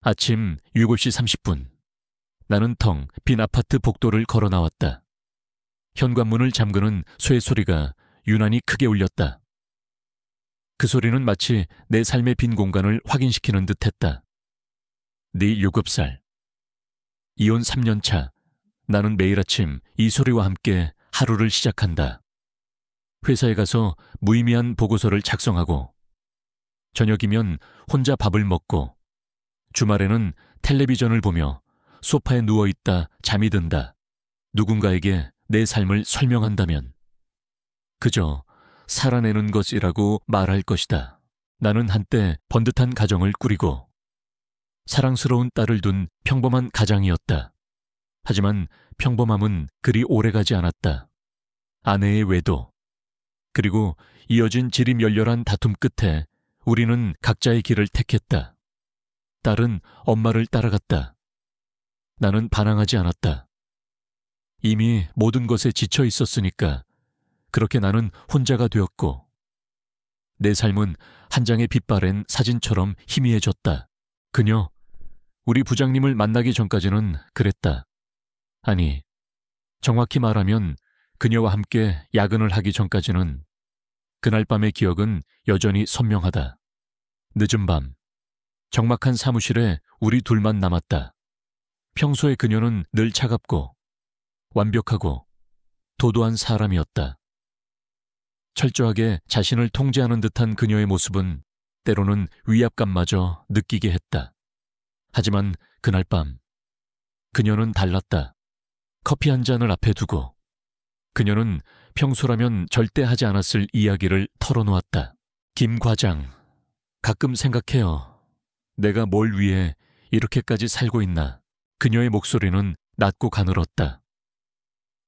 아침 7시 30분. 나는 텅 빈 아파트 복도를 걸어 나왔다. 현관문을 잠그는 쇠소리가 유난히 크게 울렸다. 그 소리는 마치 내 삶의 빈 공간을 확인시키는 듯했다. 네 7살. 이혼 3년 차. 나는 매일 아침 이 소리와 함께 하루를 시작한다. 회사에 가서 무의미한 보고서를 작성하고, 저녁이면 혼자 밥을 먹고, 주말에는 텔레비전을 보며 소파에 누워있다 잠이 든다. 누군가에게 내 삶을 설명한다면 그저 살아내는 것이라고 말할 것이다. 나는 한때 번듯한 가정을 꾸리고 사랑스러운 딸을 둔 평범한 가장이었다. 하지만 평범함은 그리 오래가지 않았다. 아내의 외도, 그리고 이어진 지리멸렬한 다툼 끝에 우리는 각자의 길을 택했다. 딸은 엄마를 따라갔다. 나는 반항하지 않았다. 이미 모든 것에 지쳐 있었으니까 그렇게 나는 혼자가 되었고, 내 삶은 한 장의 빛바랜 사진처럼 희미해졌다. 그녀, 우리 부장님을 만나기 전까지는 그랬다. 아니, 정확히 말하면 그녀와 함께 야근을 하기 전까지는 그날 밤의 기억은 여전히 선명하다. 늦은 밤, 적막한 사무실에 우리 둘만 남았다. 평소에 그녀는 늘 차갑고 완벽하고 도도한 사람이었다. 철저하게 자신을 통제하는 듯한 그녀의 모습은 때로는 위압감마저 느끼게 했다. 하지만 그날 밤, 그녀는 달랐다. 커피 한 잔을 앞에 두고 그녀는 평소라면 절대 하지 않았을 이야기를 털어놓았다. 김 과장, 가끔 생각해요. 내가 뭘 위해 이렇게까지 살고 있나. 그녀의 목소리는 낮고 가늘었다.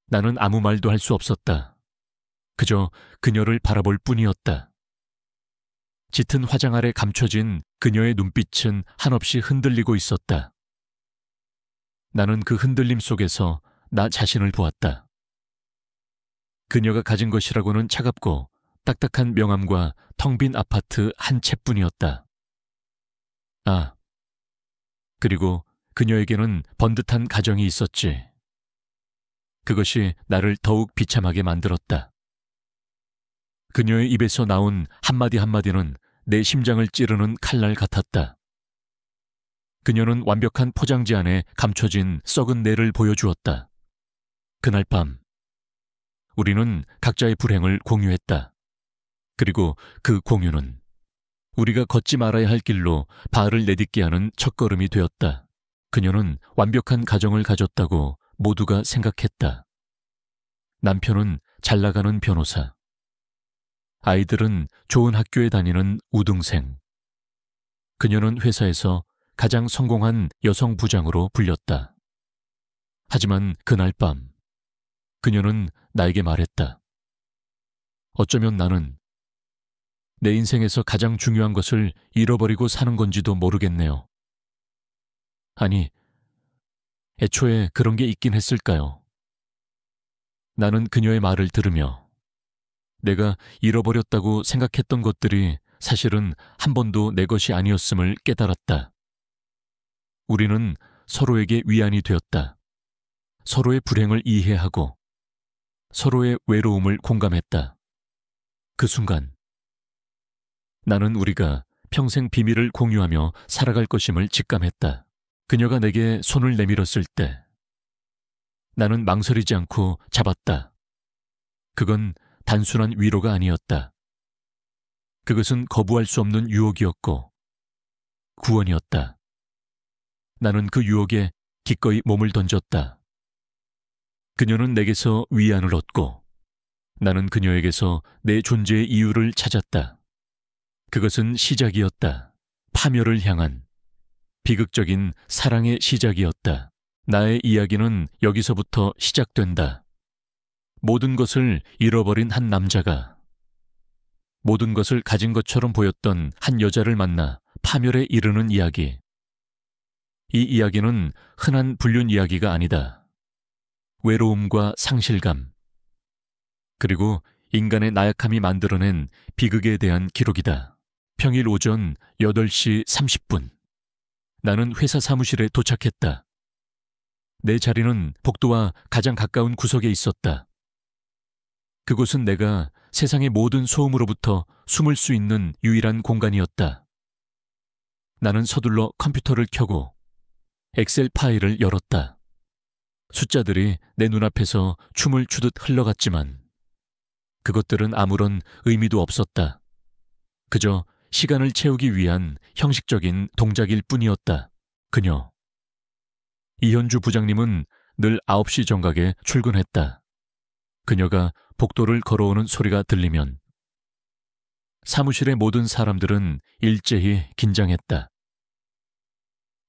나는 아무 말도 할 수 없었다. 그저 그녀를 바라볼 뿐이었다. 짙은 화장 아래 감춰진 그녀의 눈빛은 한없이 흔들리고 있었다. 나는 그 흔들림 속에서 나 자신을 보았다. 그녀가 가진 것이라고는 차갑고 딱딱한 명함과 텅 빈 아파트 한 채뿐이었다. 아, 그리고 그녀에게는 번듯한 가정이 있었지. 그것이 나를 더욱 비참하게 만들었다. 그녀의 입에서 나온 한마디 한마디는 내 심장을 찌르는 칼날 같았다. 그녀는 완벽한 포장지 안에 감춰진 썩은 내를 보여주었다. 그날 밤, 우리는 각자의 불행을 공유했다. 그리고 그 공유는 우리가 걷지 말아야 할 길로 발을 내딛게 하는 첫걸음이 되었다. 그녀는 완벽한 가정을 가졌다고 모두가 생각했다. 남편은 잘 나가는 변호사. 아이들은 좋은 학교에 다니는 우등생. 그녀는 회사에서 가장 성공한 여성 부장으로 불렸다. 하지만 그날 밤, 그녀는 나에게 말했다. 어쩌면 나는 내 인생에서 가장 중요한 것을 잃어버리고 사는 건지도 모르겠네요. 아니, 애초에 그런 게 있긴 했을까요? 나는 그녀의 말을 들으며 내가 잃어버렸다고 생각했던 것들이 사실은 한 번도 내 것이 아니었음을 깨달았다. 우리는 서로에게 위안이 되었다. 서로의 불행을 이해하고 서로의 외로움을 공감했다. 그 순간 나는 우리가 평생 비밀을 공유하며 살아갈 것임을 직감했다. 그녀가 내게 손을 내밀었을 때 나는 망설이지 않고 잡았다. 그건 단순한 위로가 아니었다. 그것은 거부할 수 없는 유혹이었고 구원이었다. 나는 그 유혹에 기꺼이 몸을 던졌다. 그녀는 내게서 위안을 얻고 나는 그녀에게서 내 존재의 이유를 찾았다. 그것은 시작이었다. 파멸을 향한 비극적인 사랑의 시작이었다. 나의 이야기는 여기서부터 시작된다. 모든 것을 잃어버린 한 남자가 모든 것을 가진 것처럼 보였던 한 여자를 만나 파멸에 이르는 이야기. 이 이야기는 흔한 불륜 이야기가 아니다. 외로움과 상실감, 그리고 인간의 나약함이 만들어낸 비극에 대한 기록이다. 평일 오전 8시 30분. 나는 회사 사무실에 도착했다. 내 자리는 복도와 가장 가까운 구석에 있었다. 그곳은 내가 세상의 모든 소음으로부터 숨을 수 있는 유일한 공간이었다. 나는 서둘러 컴퓨터를 켜고 엑셀 파일을 열었다. 숫자들이 내 눈앞에서 춤을 추듯 흘러갔지만 그것들은 아무런 의미도 없었다. 그저 시간을 채우기 위한 형식적인 동작일 뿐이었다. 그녀. 이현주 부장님은 늘 9시 정각에 출근했다. 그녀가 복도를 걸어오는 소리가 들리면 사무실의 모든 사람들은 일제히 긴장했다.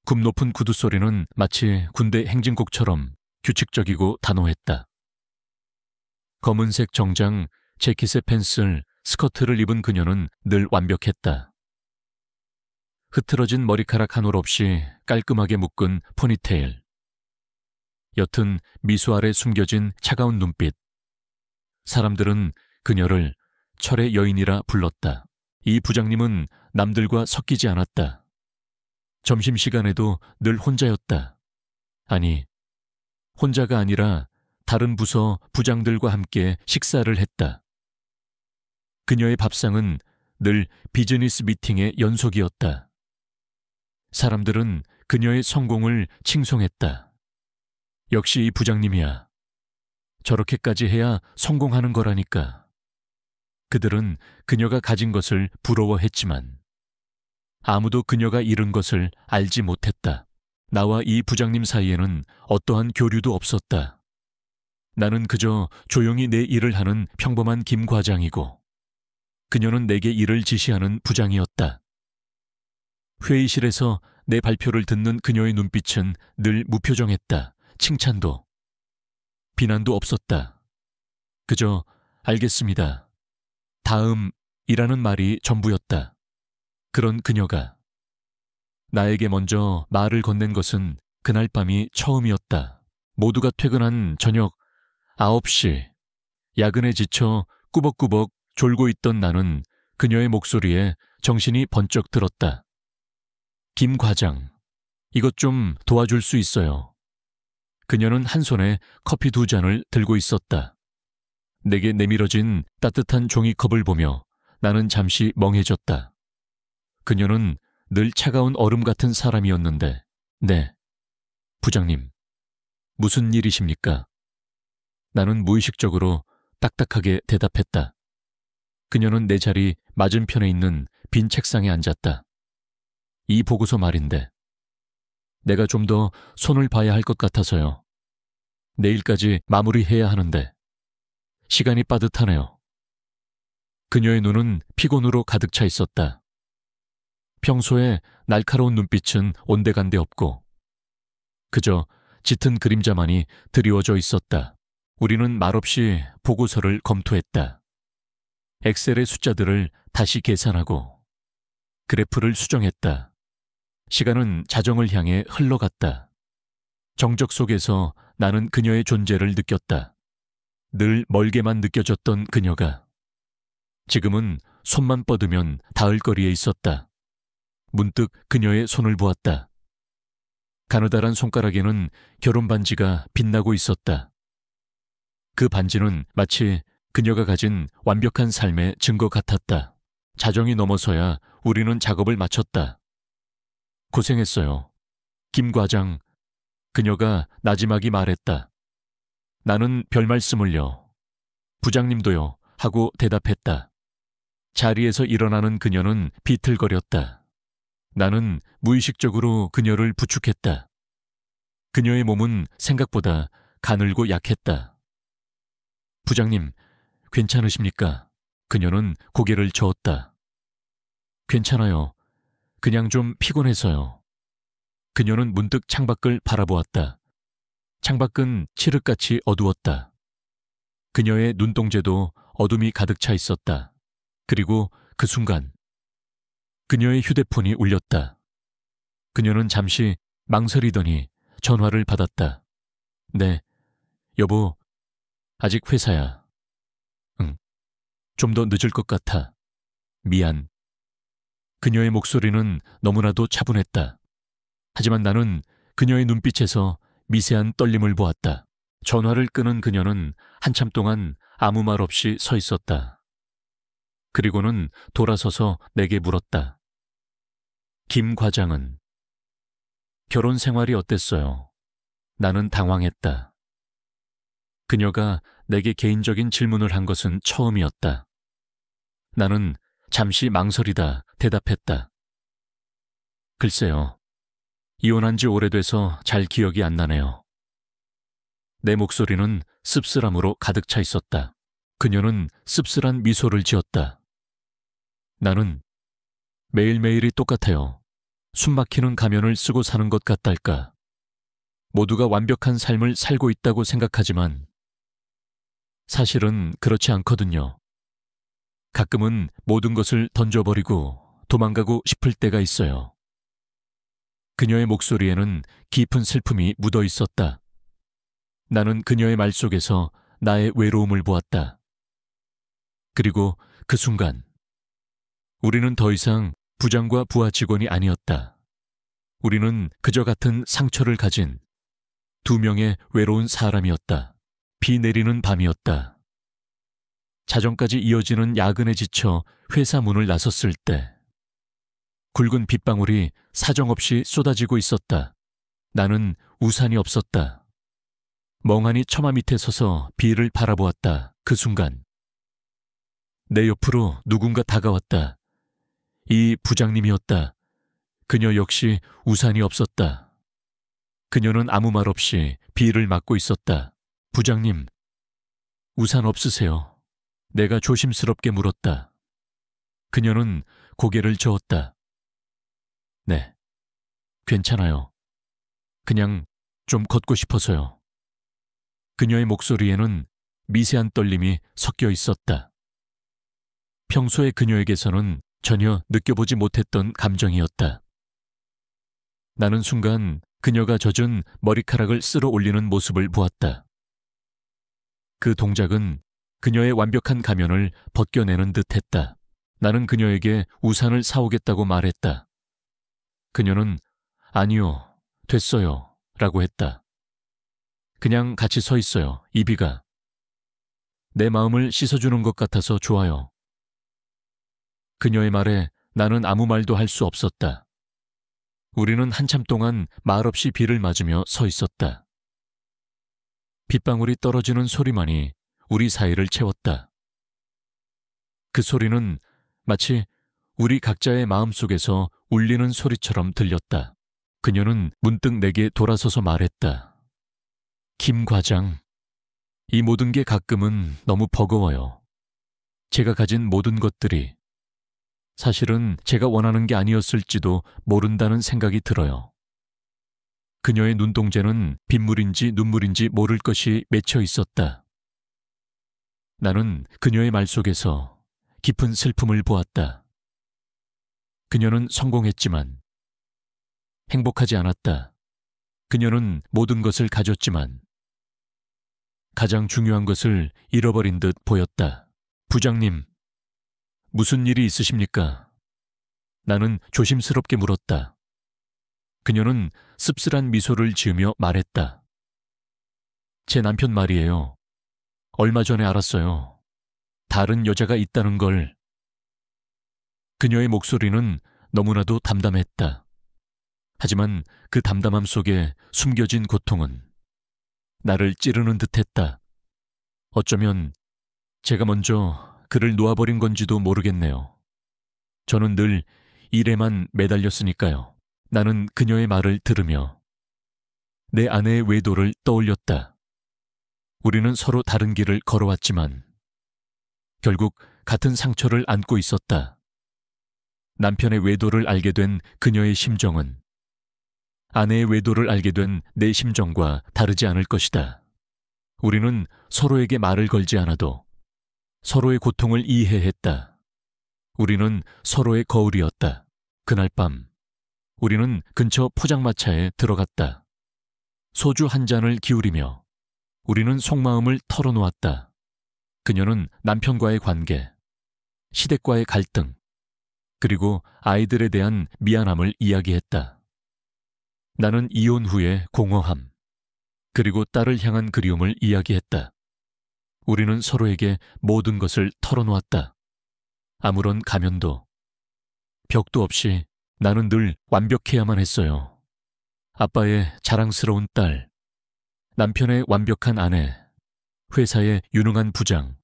굽 높은 구두 소리는 마치 군대 행진곡처럼 규칙적이고 단호했다. 검은색 정장, 재킷에 펜슬, 스커트를 입은 그녀는 늘 완벽했다. 흐트러진 머리카락 한 올 없이 깔끔하게 묶은 포니테일. 옅은 미소 아래 숨겨진 차가운 눈빛. 사람들은 그녀를 철의 여인이라 불렀다. 이 부장님은 남들과 섞이지 않았다. 점심시간에도 늘 혼자였다. 아니, 혼자가 아니라 다른 부서 부장들과 함께 식사를 했다. 그녀의 밥상은 늘 비즈니스 미팅의 연속이었다. 사람들은 그녀의 성공을 칭송했다. 역시 이 부장님이야. 저렇게까지 해야 성공하는 거라니까. 그들은 그녀가 가진 것을 부러워했지만 아무도 그녀가 잃은 것을 알지 못했다. 나와 이 부장님 사이에는 어떠한 교류도 없었다. 나는 그저 조용히 내 일을 하는 평범한 김 과장이고 그녀는 내게 일을 지시하는 부장이었다. 회의실에서 내 발표를 듣는 그녀의 눈빛은 늘 무표정했다. 칭찬도, 비난도 없었다. 그저 알겠습니다. 다음이라는 말이 전부였다. 그런 그녀가 나에게 먼저 말을 건넨 것은 그날 밤이 처음이었다. 모두가 퇴근한 저녁 9시, 야근에 지쳐 꾸벅꾸벅 졸고 있던 나는 그녀의 목소리에 정신이 번쩍 들었다. 김 과장, 이것 좀 도와줄 수 있어요. 그녀는 한 손에 커피 2잔을 들고 있었다. 내게 내밀어진 따뜻한 종이컵을 보며 나는 잠시 멍해졌다. 그녀는 늘 차가운 얼음 같은 사람이었는데, 네, 부장님, 무슨 일이십니까? 나는 무의식적으로 딱딱하게 대답했다. 그녀는 내 자리 맞은편에 있는 빈 책상에 앉았다. 이 보고서 말인데, 내가 좀 더 손을 봐야 할 것 같아서요. 내일까지 마무리해야 하는데, 시간이 빠듯하네요. 그녀의 눈은 피곤으로 가득 차 있었다. 평소에 날카로운 눈빛은 온데간데 없고 그저 짙은 그림자만이 드리워져 있었다. 우리는 말없이 보고서를 검토했다. 엑셀의 숫자들을 다시 계산하고 그래프를 수정했다. 시간은 자정을 향해 흘러갔다. 정적 속에서 나는 그녀의 존재를 느꼈다. 늘 멀게만 느껴졌던 그녀가 지금은 손만 뻗으면 닿을 거리에 있었다. 문득 그녀의 손을 보았다. 가느다란 손가락에는 결혼 반지가 빛나고 있었다. 그 반지는 마치 그녀가 가진 완벽한 삶의 증거 같았다. 자정이 넘어서야 우리는 작업을 마쳤다. 고생했어요. 김 과장, 그녀가 나지막이 말했다. 나는 별 말씀을요. 부장님도요. 하고 대답했다. 자리에서 일어나는 그녀는 비틀거렸다. 나는 무의식적으로 그녀를 부축했다. 그녀의 몸은 생각보다 가늘고 약했다. 부장님, 괜찮으십니까? 그녀는 고개를 저었다. 괜찮아요. 그냥 좀 피곤해서요. 그녀는 문득 창밖을 바라보았다. 창밖은 칠흑같이 어두웠다. 그녀의 눈동자도 어둠이 가득 차 있었다. 그리고 그 순간 그녀의 휴대폰이 울렸다. 그녀는 잠시 망설이더니 전화를 받았다. 네, 여보, 아직 회사야. 응, 좀 더 늦을 것 같아. 미안. 그녀의 목소리는 너무나도 차분했다. 하지만 나는 그녀의 눈빛에서 미세한 떨림을 보았다. 전화를 끄는 그녀는 한참 동안 아무 말 없이 서 있었다. 그리고는 돌아서서 내게 물었다. 김 과장은? 결혼 생활이 어땠어요? 나는 당황했다. 그녀가 내게 개인적인 질문을 한 것은 처음이었다. 나는 잠시 망설이다 대답했다. 글쎄요. 이혼한 지 오래돼서 잘 기억이 안 나네요. 내 목소리는 씁쓸함으로 가득 차 있었다. 그녀는 씁쓸한 미소를 지었다. 나는 매일매일이 똑같아요. 숨막히는 가면을 쓰고 사는 것 같달까. 모두가 완벽한 삶을 살고 있다고 생각하지만 사실은 그렇지 않거든요. 가끔은 모든 것을 던져버리고 도망가고 싶을 때가 있어요. 그녀의 목소리에는 깊은 슬픔이 묻어 있었다. 나는 그녀의 말 속에서 나의 외로움을 보았다. 그리고 그 순간 우리는 더 이상 부장과 부하 직원이 아니었다. 우리는 그저 같은 상처를 가진 두 명의 외로운 사람이었다. 비 내리는 밤이었다. 자정까지 이어지는 야근에 지쳐 회사 문을 나섰을 때 굵은 빗방울이 사정없이 쏟아지고 있었다. 나는 우산이 없었다. 멍하니 처마 밑에 서서 비를 바라보았다. 그 순간 내 옆으로 누군가 다가왔다. 이 부장님이었다. 그녀 역시 우산이 없었다. 그녀는 아무 말 없이 비를 맞고 있었다. 부장님, 우산 없으세요? 내가 조심스럽게 물었다. 그녀는 고개를 저었다. 네, 괜찮아요. 그냥 좀 걷고 싶어서요. 그녀의 목소리에는 미세한 떨림이 섞여 있었다. 평소에 그녀에게서는 전혀 느껴보지 못했던 감정이었다. 나는 순간 그녀가 젖은 머리카락을 쓸어 올리는 모습을 보았다. 그 동작은 그녀의 완벽한 가면을 벗겨내는 듯했다. 나는 그녀에게 우산을 사오겠다고 말했다. 그녀는 아니요, 됐어요 라고 했다. 그냥 같이 서 있어요. 이 비가 내 마음을 씻어주는 것 같아서 좋아요. 그녀의 말에 나는 아무 말도 할 수 없었다. 우리는 한참 동안 말없이 비를 맞으며 서 있었다. 빗방울이 떨어지는 소리만이 우리 사이를 채웠다. 그 소리는 마치 우리 각자의 마음속에서 울리는 소리처럼 들렸다. 그녀는 문득 내게 돌아서서 말했다. 김 과장, 이 모든 게 가끔은 너무 버거워요. 제가 가진 모든 것들이 사실은 제가 원하는 게 아니었을지도 모른다는 생각이 들어요. 그녀의 눈동자는 빗물인지 눈물인지 모를 것이 맺혀 있었다. 나는 그녀의 말 속에서 깊은 슬픔을 보았다. 그녀는 성공했지만 행복하지 않았다. 그녀는 모든 것을 가졌지만 가장 중요한 것을 잃어버린 듯 보였다. 부장님, 무슨 일이 있으십니까? 나는 조심스럽게 물었다. 그녀는 씁쓸한 미소를 지으며 말했다. 제 남편 말이에요. 얼마 전에 알았어요. 다른 여자가 있다는 걸. 그녀의 목소리는 너무나도 담담했다. 하지만 그 담담함 속에 숨겨진 고통은 나를 찌르는 듯했다. 어쩌면 제가 먼저 그를 놓아버린 건지도 모르겠네요. 저는 늘 일에만 매달렸으니까요. 나는 그녀의 말을 들으며 내 아내의 외도를 떠올렸다. 우리는 서로 다른 길을 걸어왔지만 결국 같은 상처를 안고 있었다. 남편의 외도를 알게 된 그녀의 심정은 아내의 외도를 알게 된 내 심정과 다르지 않을 것이다. 우리는 서로에게 말을 걸지 않아도 서로의 고통을 이해했다. 우리는 서로의 거울이었다. 그날 밤 우리는 근처 포장마차에 들어갔다. 소주 한 잔을 기울이며 우리는 속마음을 털어놓았다. 그녀는 남편과의 관계, 시댁과의 갈등, 그리고 아이들에 대한 미안함을 이야기했다. 나는 이혼 후의 공허함, 그리고 딸을 향한 그리움을 이야기했다. 우리는 서로에게 모든 것을 털어놓았다. 아무런 가면도, 벽도 없이 나는 늘 완벽해야만 했어요. 아빠의 자랑스러운 딸, 남편의 완벽한 아내, 회사의 유능한 부장.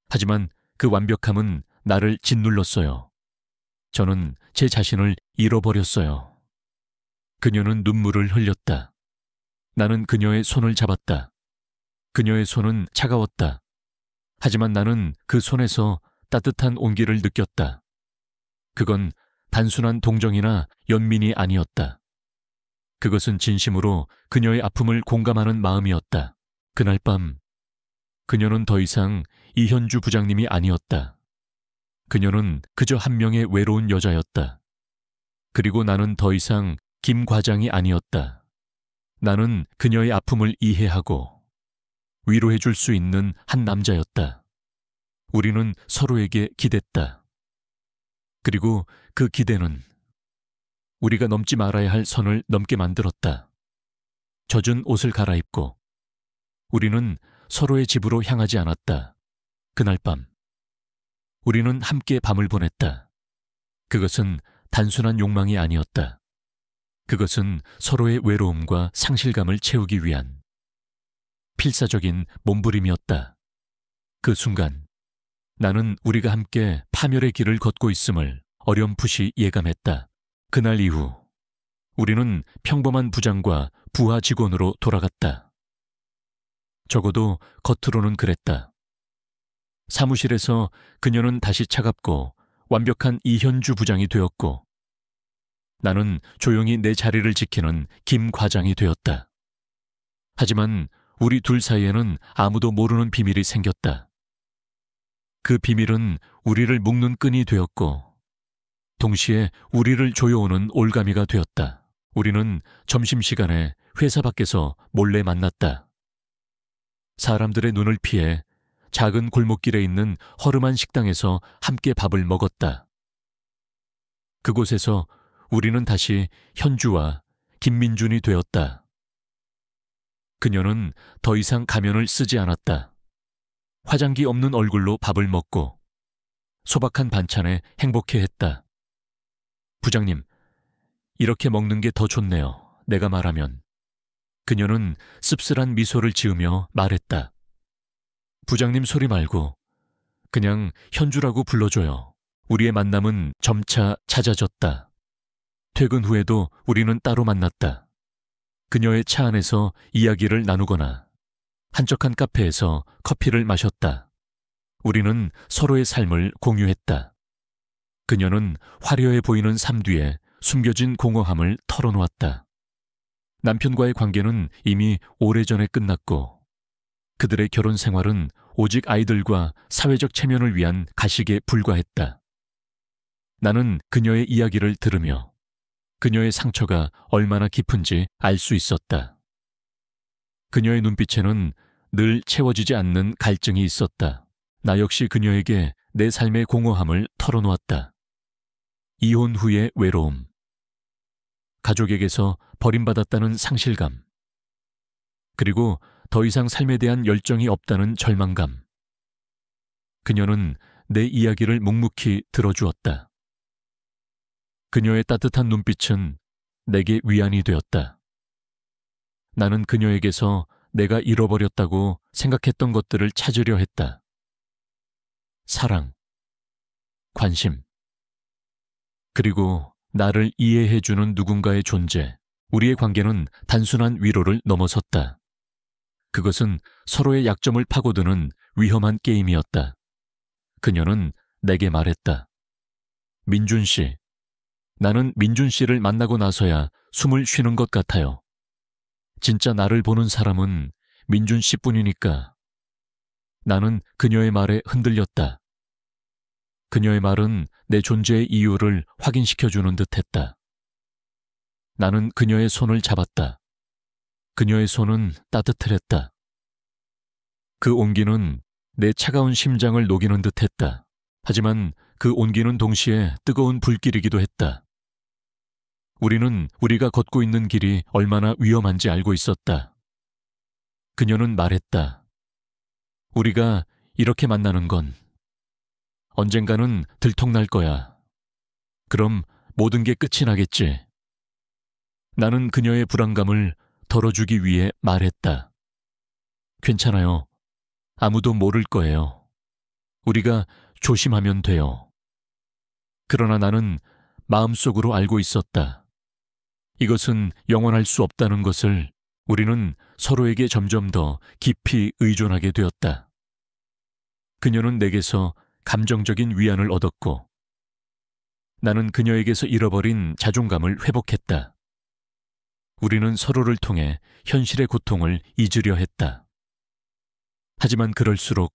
하지만 그 완벽함은 나를 짓눌렀어요. 저는 제 자신을 잃어버렸어요. 그녀는 눈물을 흘렸다. 나는 그녀의 손을 잡았다. 그녀의 손은 차가웠다. 하지만 나는 그 손에서 따뜻한 온기를 느꼈다. 그건 단순한 동정이나 연민이 아니었다. 그것은 진심으로 그녀의 아픔을 공감하는 마음이었다. 그날 밤, 그녀는 더 이상 이현주 부장님이 아니었다. 그녀는 그저 한 명의 외로운 여자였다. 그리고 나는 더 이상 김 과장이 아니었다. 나는 그녀의 아픔을 이해하고 위로해 줄 수 있는 한 남자였다. 우리는 서로에게 기댔다. 그리고 그 기대는 우리가 넘지 말아야 할 선을 넘게 만들었다. 젖은 옷을 갈아입고 우리는 서로의 집으로 향하지 않았다. 그날 밤 우리는 함께 밤을 보냈다. 그것은 단순한 욕망이 아니었다. 그것은 서로의 외로움과 상실감을 채우기 위한 필사적인 몸부림이었다. 그 순간 나는 우리가 함께 파멸의 길을 걷고 있음을 어렴풋이 예감했다. 그날 이후 우리는 평범한 부장과 부하 직원으로 돌아갔다. 적어도 겉으로는 그랬다. 사무실에서 그녀는 다시 차갑고 완벽한 이현주 부장이 되었고 나는 조용히 내 자리를 지키는 김 과장이 되었다. 하지만 우리 둘 사이에는 아무도 모르는 비밀이 생겼다. 그 비밀은 우리를 묶는 끈이 되었고 동시에 우리를 조여오는 올가미가 되었다. 우리는 점심시간에 회사 밖에서 몰래 만났다. 사람들의 눈을 피해 작은 골목길에 있는 허름한 식당에서 함께 밥을 먹었다. 그곳에서 우리는 다시 현주와 김민준이 되었다. 그녀는 더 이상 가면을 쓰지 않았다. 화장기 없는 얼굴로 밥을 먹고 소박한 반찬에 행복해했다. 부장님, 이렇게 먹는 게 더 좋네요. 내가 말하면. 그녀는 씁쓸한 미소를 지으며 말했다. 부장님 소리 말고 그냥 현주라고 불러줘요. 우리의 만남은 점차 잦아졌다. 퇴근 후에도 우리는 따로 만났다. 그녀의 차 안에서 이야기를 나누거나 한적한 카페에서 커피를 마셨다. 우리는 서로의 삶을 공유했다. 그녀는 화려해 보이는 삶 뒤에 숨겨진 공허함을 털어놓았다. 남편과의 관계는 이미 오래전에 끝났고 그들의 결혼 생활은 오직 아이들과 사회적 체면을 위한 가식에 불과했다. 나는 그녀의 이야기를 들으며 그녀의 상처가 얼마나 깊은지 알 수 있었다. 그녀의 눈빛에는 늘 채워지지 않는 갈증이 있었다. 나 역시 그녀에게 내 삶의 공허함을 털어놓았다. 이혼 후의 외로움, 가족에게서 버림받았다는 상실감, 그리고 더 이상 삶에 대한 열정이 없다는 절망감. 그녀는 내 이야기를 묵묵히 들어주었다. 그녀의 따뜻한 눈빛은 내게 위안이 되었다. 나는 그녀에게서 내가 잃어버렸다고 생각했던 것들을 찾으려 했다. 사랑, 관심, 그리고 나를 이해해주는 누군가의 존재. 우리의 관계는 단순한 위로를 넘어섰다. 그것은 서로의 약점을 파고드는 위험한 게임이었다. 그녀는 내게 말했다. 민준 씨, 나는 민준 씨를 만나고 나서야 숨을 쉬는 것 같아요. 진짜 나를 보는 사람은 민준 씨뿐이니까. 나는 그녀의 말에 흔들렸다. 그녀의 말은 내 존재의 이유를 확인시켜주는 듯했다. 나는 그녀의 손을 잡았다. 그녀의 손은 따뜻했다. 그 온기는 내 차가운 심장을 녹이는 듯했다. 하지만 그 온기는 동시에 뜨거운 불길이기도 했다. 우리는 우리가 걷고 있는 길이 얼마나 위험한지 알고 있었다. 그녀는 말했다. 우리가 이렇게 만나는 건 언젠가는 들통날 거야. 그럼 모든 게 끝이 나겠지. 나는 그녀의 불안감을 덜어주기 위해 말했다. 괜찮아요. 아무도 모를 거예요. 우리가 조심하면 돼요. 그러나 나는 마음속으로 알고 있었다. 이것은 영원할 수 없다는 것을. 우리는 서로에게 점점 더 깊이 의존하게 되었다. 그녀는 내게서 감정적인 위안을 얻었고, 나는 그녀에게서 잃어버린 자존감을 회복했다. 우리는 서로를 통해 현실의 고통을 잊으려 했다. 하지만 그럴수록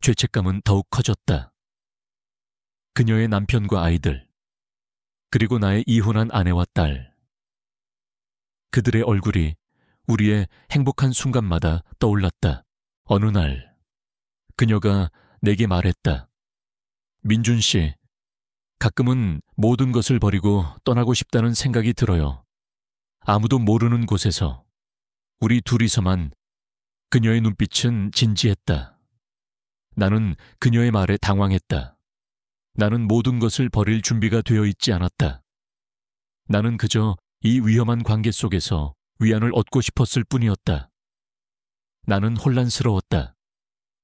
죄책감은 더욱 커졌다. 그녀의 남편과 아이들, 그리고 나의 이혼한 아내와 딸. 그들의 얼굴이 우리의 행복한 순간마다 떠올랐다. 어느 날, 그녀가 내게 말했다. 민준 씨, 가끔은 모든 것을 버리고 떠나고 싶다는 생각이 들어요. 아무도 모르는 곳에서 우리 둘이서만. 그녀의 눈빛은 진지했다. 나는 그녀의 말에 당황했다. 나는 모든 것을 버릴 준비가 되어 있지 않았다. 나는 그저 이 위험한 관계 속에서 위안을 얻고 싶었을 뿐이었다. 나는 혼란스러웠다.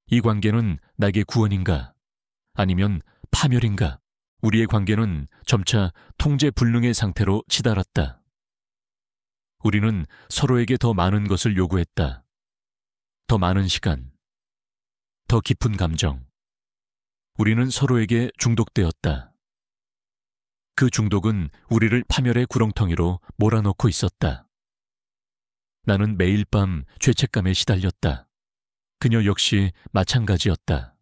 이 관계는 나에게 구원인가? 아니면 파멸인가? 우리의 관계는 점차 통제불능의 상태로 치달았다. 우리는 서로에게 더 많은 것을 요구했다. 더 많은 시간, 더 깊은 감정. 우리는 서로에게 중독되었다. 그 중독은 우리를 파멸의 구렁텅이로 몰아넣고 있었다. 나는 매일 밤 죄책감에 시달렸다. 그녀 역시 마찬가지였다.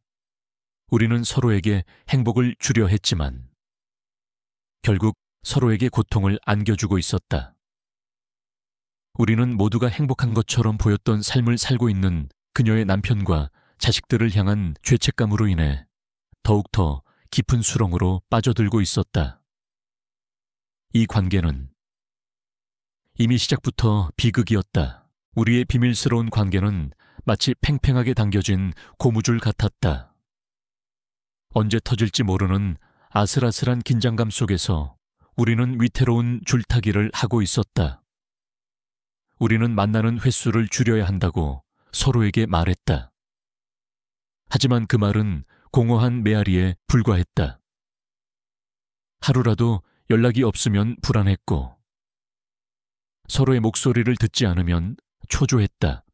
우리는 서로에게 행복을 주려 했지만 결국 서로에게 고통을 안겨주고 있었다. 우리는 모두가 행복한 것처럼 보였던 삶을 살고 있는 그녀의 남편과 자식들을 향한 죄책감으로 인해 더욱더 깊은 수렁으로 빠져들고 있었다. 이 관계는 이미 시작부터 비극이었다. 우리의 비밀스러운 관계는 마치 팽팽하게 당겨진 고무줄 같았다. 언제 터질지 모르는 아슬아슬한 긴장감 속에서 우리는 위태로운 줄타기를 하고 있었다. 우리는 만나는 횟수를 줄여야 한다고 서로에게 말했다. 하지만 그 말은 공허한 메아리에 불과했다. 하루라도 연락이 없으면 불안했고, 서로의 목소리를 듣지 않으면 초조했다.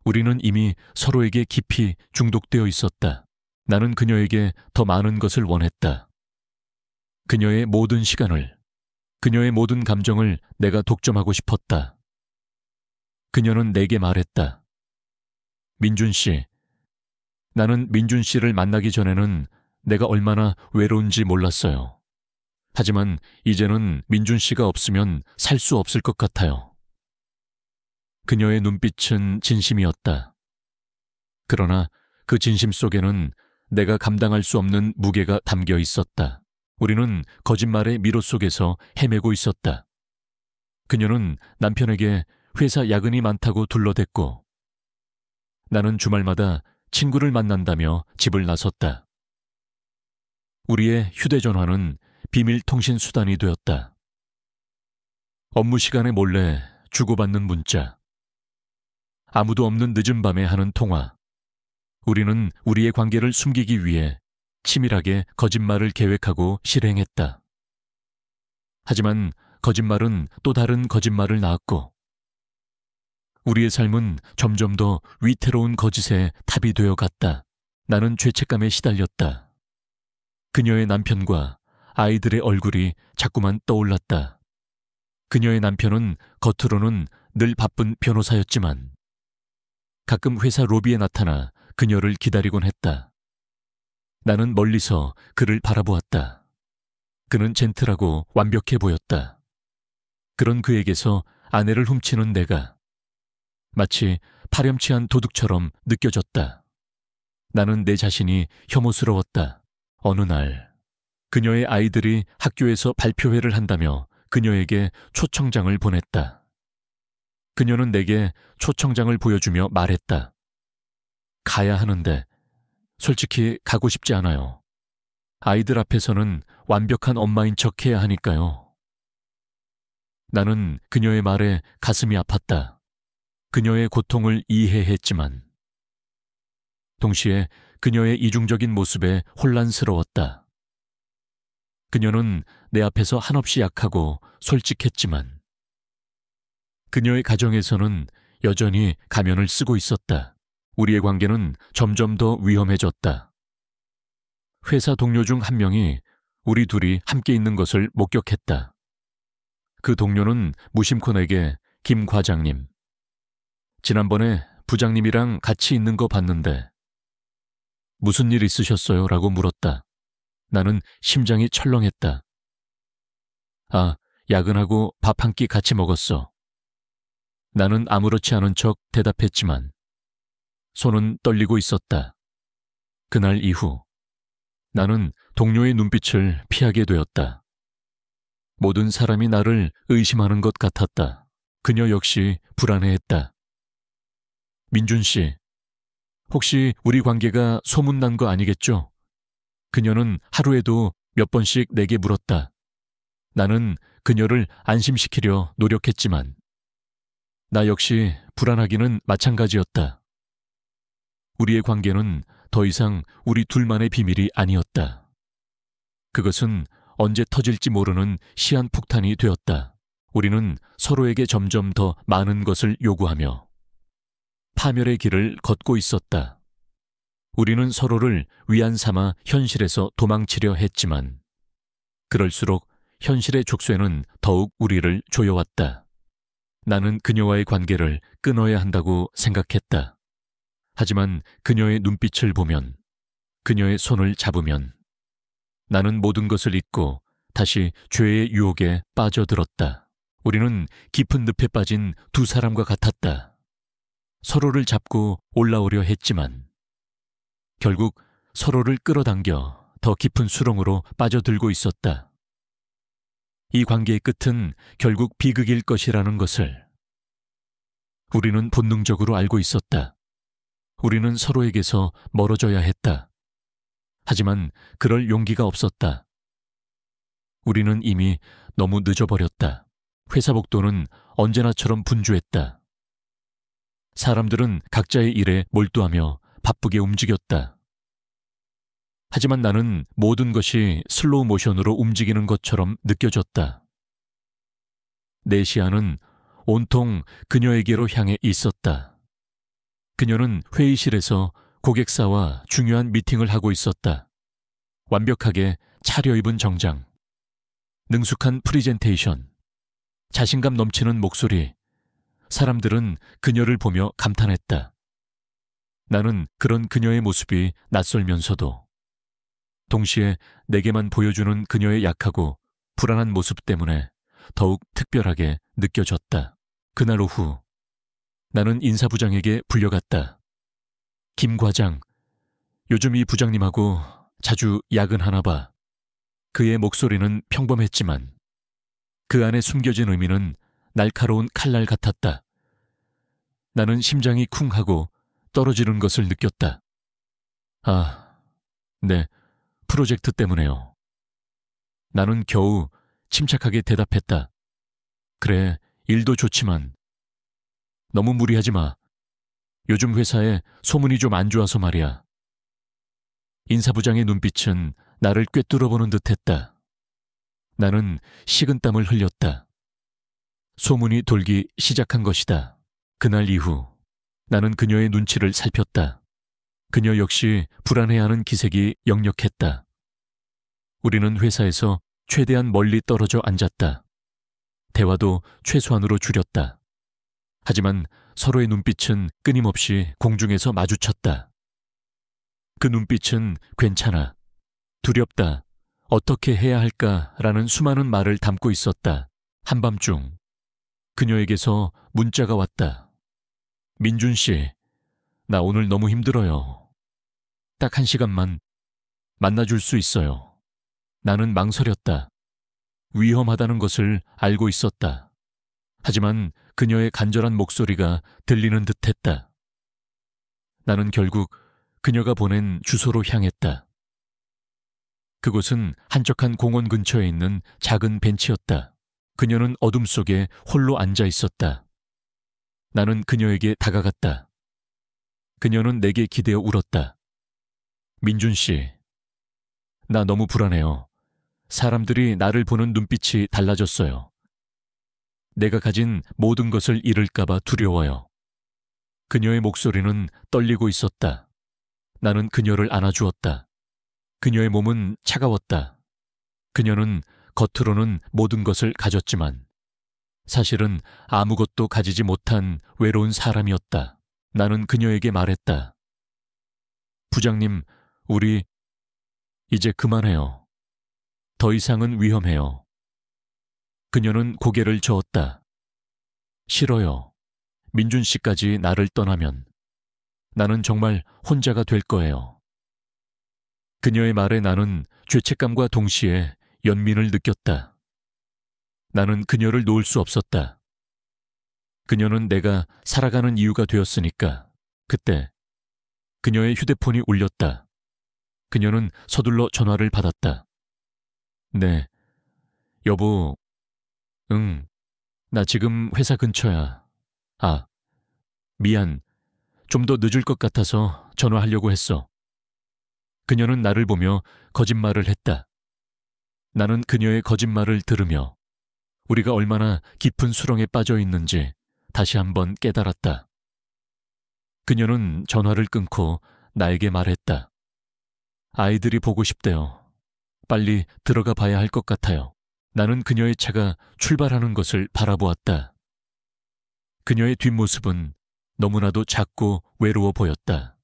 우리는 이미 서로에게 깊이 중독되어 있었다. 나는 그녀에게 더 많은 것을 원했다. 그녀의 모든 시간을, 그녀의 모든 감정을 내가 독점하고 싶었다. 그녀는 내게 말했다. 민준 씨, 나는 민준 씨를 만나기 전에는 내가 얼마나 외로운지 몰랐어요. 하지만 이제는 민준 씨가 없으면 살 수 없을 것 같아요. 그녀의 눈빛은 진심이었다. 그러나 그 진심 속에는 내가 감당할 수 없는 무게가 담겨 있었다. 우리는 거짓말의 미로 속에서 헤매고 있었다. 그녀는 남편에게 회사 야근이 많다고 둘러댔고, 나는 주말마다 친구를 만난다며 집을 나섰다. 우리의 휴대전화는 비밀 통신 수단이 되었다. 업무 시간에 몰래 주고받는 문자, 아무도 없는 늦은 밤에 하는 통화. 우리는 우리의 관계를 숨기기 위해 치밀하게 거짓말을 계획하고 실행했다. 하지만 거짓말은 또 다른 거짓말을 낳았고, 우리의 삶은 점점 더 위태로운 거짓에 탑이 되어 갔다. 나는 죄책감에 시달렸다. 그녀의 남편과 아이들의 얼굴이 자꾸만 떠올랐다. 그녀의 남편은 겉으로는 늘 바쁜 변호사였지만 가끔 회사 로비에 나타나 그녀를 기다리곤 했다. 나는 멀리서 그를 바라보았다. 그는 젠틀하고 완벽해 보였다. 그런 그에게서 아내를 훔치는 내가 마치 파렴치한 도둑처럼 느껴졌다. 나는 내 자신이 혐오스러웠다. 어느 날 그녀의 아이들이 학교에서 발표회를 한다며 그녀에게 초청장을 보냈다. 그녀는 내게 초청장을 보여주며 말했다. 가야 하는데 솔직히 가고 싶지 않아요. 아이들 앞에서는 완벽한 엄마인 척 해야 하니까요. 나는 그녀의 말에 가슴이 아팠다. 그녀의 고통을 이해했지만 동시에 그녀의 이중적인 모습에 혼란스러웠다. 그녀는 내 앞에서 한없이 약하고 솔직했지만 그녀의 가정에서는 여전히 가면을 쓰고 있었다. 우리의 관계는 점점 더 위험해졌다. 회사 동료 중 한 명이 우리 둘이 함께 있는 것을 목격했다. 그 동료는 무심코 내게 김 과장님, 지난번에 부장님이랑 같이 있는 거 봤는데 무슨 일 있으셨어요? 라고 물었다. 나는 심장이 철렁했다. 아, 야근하고 밥 한 끼 같이 먹었어. 나는 아무렇지 않은 척 대답했지만 손은 떨리고 있었다. 그날 이후 나는 동료의 눈빛을 피하게 되었다. 모든 사람이 나를 의심하는 것 같았다. 그녀 역시 불안해했다. 민준 씨, 혹시 우리 관계가 소문난 거 아니겠죠? 그녀는 하루에도 몇 번씩 내게 물었다. 나는 그녀를 안심시키려 노력했지만 나 역시 불안하기는 마찬가지였다. 우리의 관계는 더 이상 우리 둘만의 비밀이 아니었다. 그것은 언제 터질지 모르는 시한폭탄이 되었다. 우리는 서로에게 점점 더 많은 것을 요구하며 파멸의 길을 걷고 있었다. 우리는 서로를 위안 삼아 현실에서 도망치려 했지만 그럴수록 현실의 족쇄는 더욱 우리를 조여왔다. 나는 그녀와의 관계를 끊어야 한다고 생각했다. 하지만 그녀의 눈빛을 보면, 그녀의 손을 잡으면 나는 모든 것을 잊고 다시 죄의 유혹에 빠져들었다. 우리는 깊은 늪에 빠진 두 사람과 같았다. 서로를 잡고 올라오려 했지만 결국 서로를 끌어당겨 더 깊은 수렁으로 빠져들고 있었다. 이 관계의 끝은 결국 비극일 것이라는 것을 우리는 본능적으로 알고 있었다. 우리는 서로에게서 멀어져야 했다. 하지만 그럴 용기가 없었다. 우리는 이미 너무 늦어버렸다. 회사 복도는 언제나처럼 분주했다. 사람들은 각자의 일에 몰두하며 바쁘게 움직였다. 하지만 나는 모든 것이 슬로우 모션으로 움직이는 것처럼 느껴졌다. 내 시야는 온통 그녀에게로 향해 있었다. 그녀는 회의실에서 고객사와 중요한 미팅을 하고 있었다. 완벽하게 차려입은 정장, 능숙한 프리젠테이션, 자신감 넘치는 목소리. 사람들은 그녀를 보며 감탄했다. 나는 그런 그녀의 모습이 낯설면서도 동시에 내게만 보여주는 그녀의 약하고 불안한 모습 때문에 더욱 특별하게 느껴졌다. 그날 오후 나는 인사부장에게 불려갔다. 김 과장, 요즘 이 부장님하고 자주 야근하나 봐. 그의 목소리는 평범했지만 그 안에 숨겨진 의미는 날카로운 칼날 같았다. 나는 심장이 쿵 하고 떨어지는 것을 느꼈다. 아, 네, 프로젝트 때문에요. 나는 겨우 침착하게 대답했다. 그래, 일도 좋지만 너무 무리하지 마. 요즘 회사에 소문이 좀 안 좋아서 말이야. 인사부장의 눈빛은 나를 꿰뚫어보는 듯했다. 나는 식은땀을 흘렸다. 소문이 돌기 시작한 것이다. 그날 이후 나는 그녀의 눈치를 살폈다. 그녀 역시 불안해하는 기색이 역력했다. 우리는 회사에서 최대한 멀리 떨어져 앉았다. 대화도 최소한으로 줄였다. 하지만 서로의 눈빛은 끊임없이 공중에서 마주쳤다. 그 눈빛은 괜찮아, 두렵다, 어떻게 해야 할까라는 수많은 말을 담고 있었다. 한밤중 그녀에게서 문자가 왔다. 민준 씨, 나 오늘 너무 힘들어요. 딱 1시간만 만나줄 수 있어요. 나는 망설였다. 위험하다는 것을 알고 있었다. 하지만 그녀의 간절한 목소리가 들리는 듯했다. 나는 결국 그녀가 보낸 주소로 향했다. 그곳은 한적한 공원 근처에 있는 작은 벤치였다. 그녀는 어둠 속에 홀로 앉아 있었다. 나는 그녀에게 다가갔다. 그녀는 내게 기대어 울었다. 민준 씨, 나 너무 불안해요. 사람들이 나를 보는 눈빛이 달라졌어요. 내가 가진 모든 것을 잃을까봐 두려워요. 그녀의 목소리는 떨리고 있었다. 나는 그녀를 안아주었다. 그녀의 몸은 차가웠다. 그녀는 겉으로는 모든 것을 가졌지만 사실은 아무것도 가지지 못한 외로운 사람이었다. 나는 그녀에게 말했다. 부장님, 우리 이제 그만해요. 더 이상은 위험해요. 그녀는 고개를 저었다. 싫어요. 민준 씨까지 나를 떠나면 나는 정말 혼자가 될 거예요. 그녀의 말에 나는 죄책감과 동시에 연민을 느꼈다. 나는 그녀를 놓을 수 없었다. 그녀는 내가 살아가는 이유가 되었으니까. 그때 그녀의 휴대폰이 울렸다. 그녀는 서둘러 전화를 받았다. 네, 여보, 응, 나 지금 회사 근처야. 아, 미안. 좀 더 늦을 것 같아서 전화하려고 했어. 그녀는 나를 보며 거짓말을 했다. 나는 그녀의 거짓말을 들으며 우리가 얼마나 깊은 수렁에 빠져 있는지 다시 한번 깨달았다. 그녀는 전화를 끊고 나에게 말했다. 아이들이 보고 싶대요. 빨리 들어가 봐야 할 것 같아요. 나는 그녀의 차가 출발하는 것을 바라보았다. 그녀의 뒷모습은 너무나도 작고 외로워 보였다.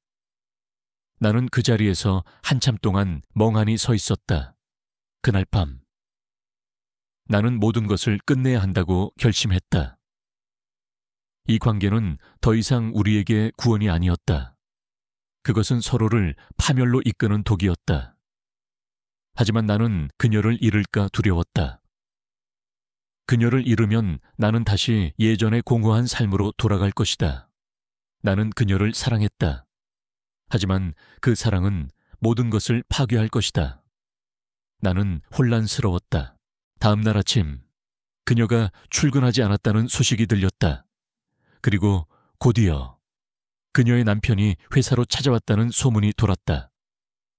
나는 그 자리에서 한참 동안 멍하니 서 있었다. 그날 밤, 나는 모든 것을 끝내야 한다고 결심했다. 이 관계는 더 이상 우리에게 구원이 아니었다. 그것은 서로를 파멸로 이끄는 독이었다. 하지만 나는 그녀를 잃을까 두려웠다. 그녀를 잃으면 나는 다시 예전의 공허한 삶으로 돌아갈 것이다. 나는 그녀를 사랑했다. 하지만 그 사랑은 모든 것을 파괴할 것이다. 나는 혼란스러웠다. 다음 날 아침, 그녀가 출근하지 않았다는 소식이 들렸다. 그리고 곧이어 그녀의 남편이 회사로 찾아왔다는 소문이 돌았다.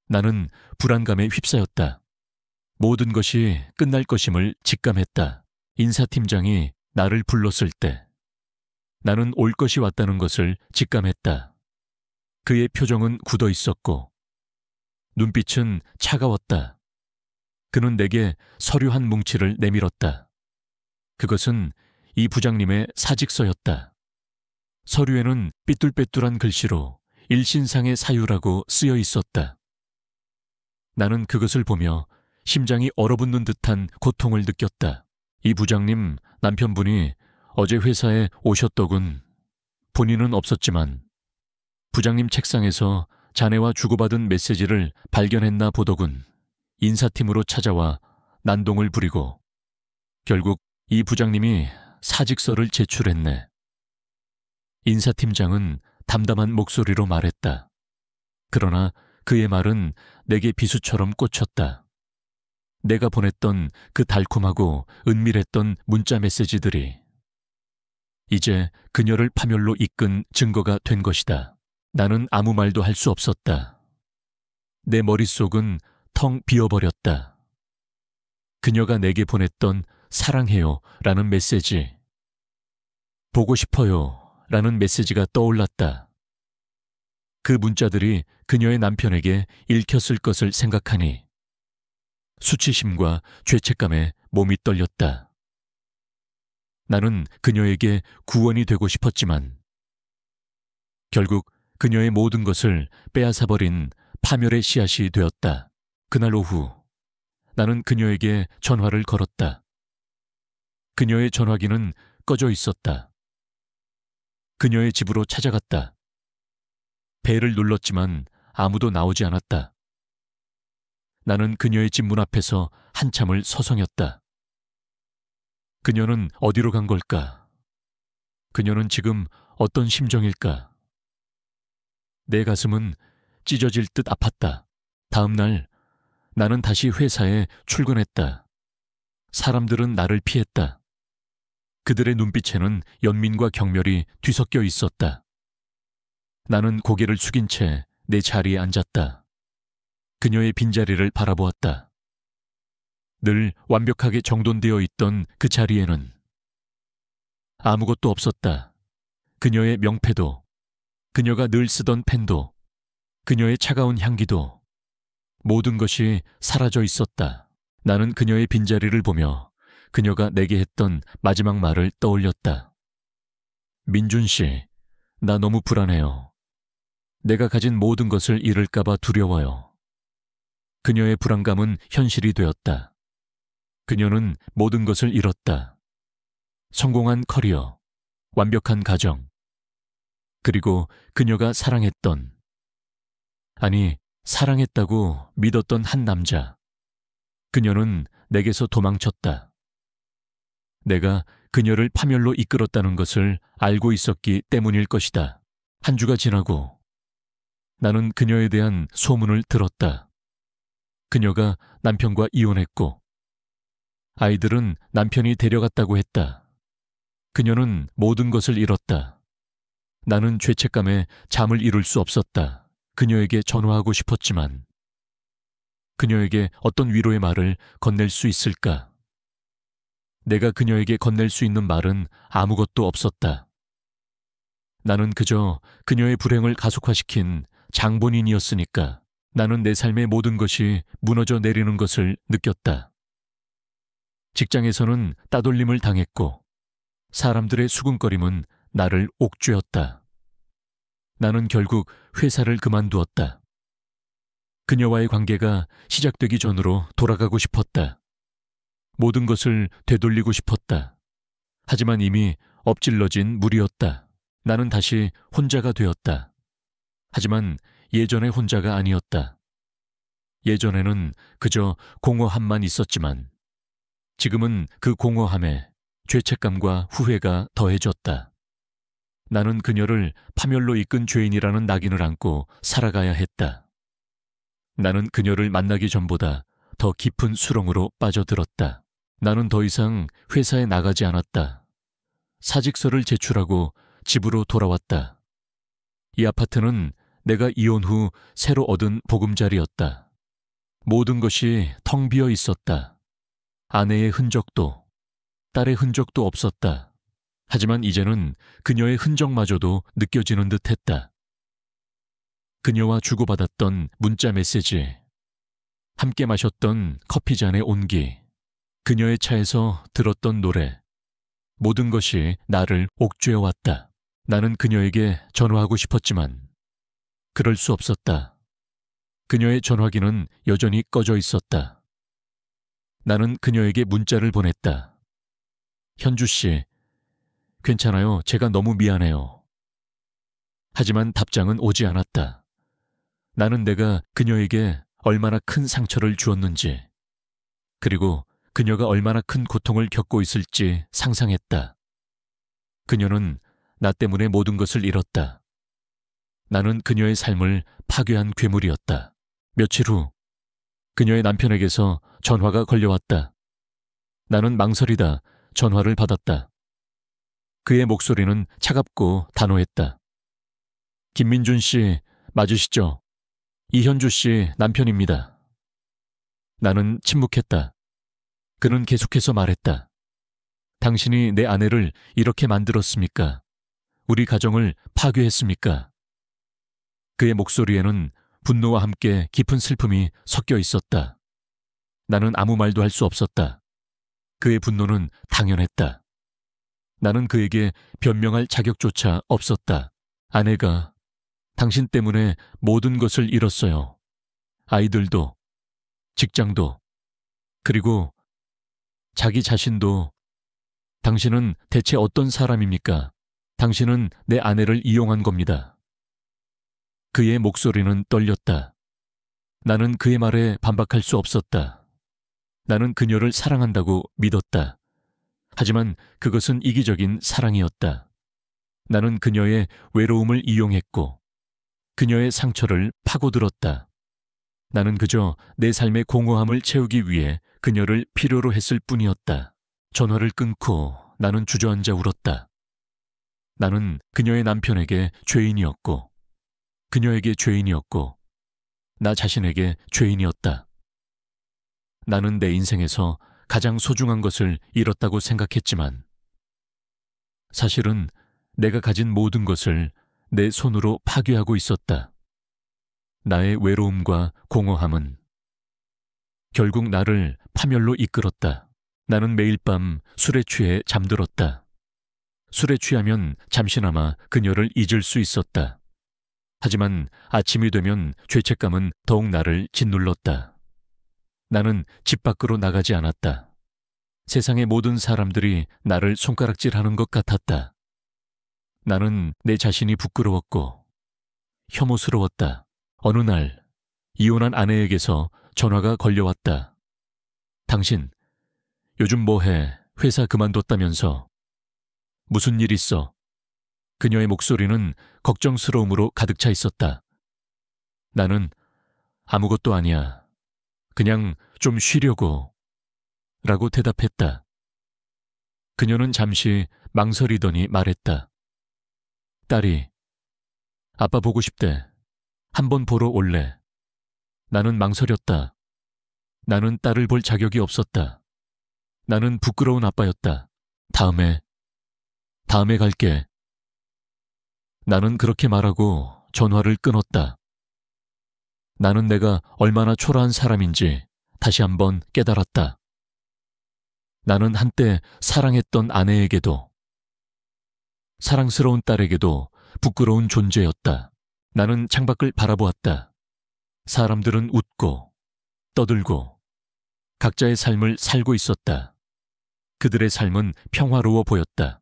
나는 불안감에 휩싸였다. 모든 것이 끝날 것임을 직감했다. 인사팀장이 나를 불렀을 때 나는 올 것이 왔다는 것을 직감했다. 그의 표정은 굳어 있었고 눈빛은 차가웠다. 그는 내게 서류 한 뭉치를 내밀었다. 그것은 이 부장님의 사직서였다. 서류에는 삐뚤빼뚤한 글씨로 일신상의 사유라고 쓰여 있었다. 나는 그것을 보며 심장이 얼어붙는 듯한 고통을 느꼈다. 이 부장님 남편분이 어제 회사에 오셨더군. 본인은 없었지만 부장님 책상에서 자네와 주고받은 메시지를 발견했나 보더군. 인사팀으로 찾아와 난동을 부리고 결국 이 부장님이 사직서를 제출했네. 인사팀장은 담담한 목소리로 말했다. 그러나 그의 말은 내게 비수처럼 꽂혔다. 내가 보냈던 그 달콤하고 은밀했던 문자 메시지들이 이제 그녀를 파멸로 이끈 증거가 된 것이다. 나는 아무 말도 할 수 없었다. 내 머릿속은 텅 비어버렸다. 그녀가 내게 보냈던 사랑해요 라는 메시지, 보고 싶어요 라는 메시지가 떠올랐다. 그 문자들이 그녀의 남편에게 읽혔을 것을 생각하니 수치심과 죄책감에 몸이 떨렸다. 나는 그녀에게 구원이 되고 싶었지만 결국 그녀의 모든 것을 빼앗아버린 파멸의 씨앗이 되었다. 그날 오후 나는 그녀에게 전화를 걸었다. 그녀의 전화기는 꺼져 있었다. 그녀의 집으로 찾아갔다. 벨을 눌렀지만 아무도 나오지 않았다. 나는 그녀의 집 문 앞에서 한참을 서성였다. 그녀는 어디로 간 걸까? 그녀는 지금 어떤 심정일까? 내 가슴은 찢어질 듯 아팠다. 다음 날 나는 다시 회사에 출근했다. 사람들은 나를 피했다. 그들의 눈빛에는 연민과 경멸이 뒤섞여 있었다. 나는 고개를 숙인 채 내 자리에 앉았다. 그녀의 빈자리를 바라보았다. 늘 완벽하게 정돈되어 있던 그 자리에는 아무것도 없었다. 그녀의 명패도, 그녀가 늘 쓰던 펜도, 그녀의 차가운 향기도, 모든 것이 사라져 있었다. 나는 그녀의 빈자리를 보며 그녀가 내게 했던 마지막 말을 떠올렸다. 민준 씨, 나 너무 불안해요. 내가 가진 모든 것을 잃을까봐 두려워요. 그녀의 불안감은 현실이 되었다. 그녀는 모든 것을 잃었다. 성공한 커리어, 완벽한 가정, 그리고 그녀가 사랑했던, 아니, 사랑했다고 믿었던 한 남자. 그녀는 내게서 도망쳤다. 내가 그녀를 파멸로 이끌었다는 것을 알고 있었기 때문일 것이다. 한 주가 지나고 나는 그녀에 대한 소문을 들었다. 그녀가 남편과 이혼했고 아이들은 남편이 데려갔다고 했다. 그녀는 모든 것을 잃었다. 나는 죄책감에 잠을 이룰 수 없었다. 그녀에게 전화하고 싶었지만 그녀에게 어떤 위로의 말을 건넬 수 있을까? 내가 그녀에게 건넬 수 있는 말은 아무것도 없었다. 나는 그저 그녀의 불행을 가속화시킨 장본인이었으니까. 나는 내 삶의 모든 것이 무너져 내리는 것을 느꼈다. 직장에서는 따돌림을 당했고 사람들의 수군거림은 나를 옥죄었다. 나는 결국 회사를 그만두었다. 그녀와의 관계가 시작되기 전으로 돌아가고 싶었다. 모든 것을 되돌리고 싶었다. 하지만 이미 엎질러진 물이었다. 나는 다시 혼자가 되었다. 하지만 예전의 혼자가 아니었다. 예전에는 그저 공허함만 있었지만 지금은 그 공허함에 죄책감과 후회가 더해졌다. 나는 그녀를 파멸로 이끈 죄인이라는 낙인을 안고 살아가야 했다. 나는 그녀를 만나기 전보다 더 깊은 수렁으로 빠져들었다. 나는 더 이상 회사에 나가지 않았다. 사직서를 제출하고 집으로 돌아왔다. 이 아파트는 내가 이혼 후 새로 얻은 보금자리였다. 모든 것이 텅 비어 있었다. 아내의 흔적도, 딸의 흔적도 없었다. 하지만 이제는 그녀의 흔적마저도 느껴지는 듯했다. 그녀와 주고받았던 문자 메시지, 함께 마셨던 커피잔의 온기, 그녀의 차에서 들었던 노래, 모든 것이 나를 옥죄어왔다. 나는 그녀에게 전화하고 싶었지만 그럴 수 없었다. 그녀의 전화기는 여전히 꺼져 있었다. 나는 그녀에게 문자를 보냈다. 현주 씨, 괜찮아요. 제가 너무 미안해요. 하지만 답장은 오지 않았다. 나는 내가 그녀에게 얼마나 큰 상처를 주었는지, 그리고 그녀가 얼마나 큰 고통을 겪고 있을지 상상했다. 그녀는 나 때문에 모든 것을 잃었다. 나는 그녀의 삶을 파괴한 괴물이었다. 며칠 후 그녀의 남편에게서 전화가 걸려왔다. 나는 망설이다 전화를 받았다. 그의 목소리는 차갑고 단호했다. 김민준 씨 맞으시죠? 이현주 씨 남편입니다. 나는 침묵했다. 그는 계속해서 말했다. 당신이 내 아내를 이렇게 만들었습니까? 우리 가정을 파괴했습니까? 그의 목소리에는 분노와 함께 깊은 슬픔이 섞여 있었다. 나는 아무 말도 할 수 없었다. 그의 분노는 당연했다. 나는 그에게 변명할 자격조차 없었다. 아내가 당신 때문에 모든 것을 잃었어요. 아이들도, 직장도, 그리고 자기 자신도. 당신은 대체 어떤 사람입니까? 당신은 내 아내를 이용한 겁니다. 그의 목소리는 떨렸다. 나는 그의 말에 반박할 수 없었다. 나는 그녀를 사랑한다고 믿었다. 하지만 그것은 이기적인 사랑이었다. 나는 그녀의 외로움을 이용했고 그녀의 상처를 파고들었다. 나는 그저 내 삶의 공허함을 채우기 위해 그녀를 필요로 했을 뿐이었다. 전화를 끊고 나는 주저앉아 울었다. 나는 그녀의 남편에게 죄인이었고 그녀에게 죄인이었고 나 자신에게 죄인이었다. 나는 내 인생에서 가장 소중한 것을 잃었다고 생각했지만 사실은 내가 가진 모든 것을 내 손으로 파괴하고 있었다. 나의 외로움과 공허함은 결국 나를 파멸로 이끌었다. 나는 매일 밤 술에 취해 잠들었다. 술에 취하면 잠시나마 그녀를 잊을 수 있었다. 하지만 아침이 되면 죄책감은 더욱 나를 짓눌렀다. 나는 집 밖으로 나가지 않았다. 세상의 모든 사람들이 나를 손가락질하는 것 같았다. 나는 내 자신이 부끄러웠고 혐오스러웠다. 어느 날 이혼한 아내에게서 전화가 걸려왔다. 당신, 요즘 뭐해? 회사 그만뒀다면서. 무슨 일 있어? 그녀의 목소리는 걱정스러움으로 가득 차 있었다. 나는 아무것도 아니야. 그냥 좀 쉬려고. 라고 대답했다. 그녀는 잠시 망설이더니 말했다. 딸이, 아빠 보고 싶대. 한번 보러 올래. 나는 망설였다. 나는 딸을 볼 자격이 없었다. 나는 부끄러운 아빠였다. 다음에 갈게. 나는 그렇게 말하고 전화를 끊었다. 나는 내가 얼마나 초라한 사람인지 다시 한번 깨달았다. 나는 한때 사랑했던 아내에게도, 사랑스러운 딸에게도 부끄러운 존재였다. 나는 창밖을 바라보았다. 사람들은 웃고 떠들고 각자의 삶을 살고 있었다. 그들의 삶은 평화로워 보였다.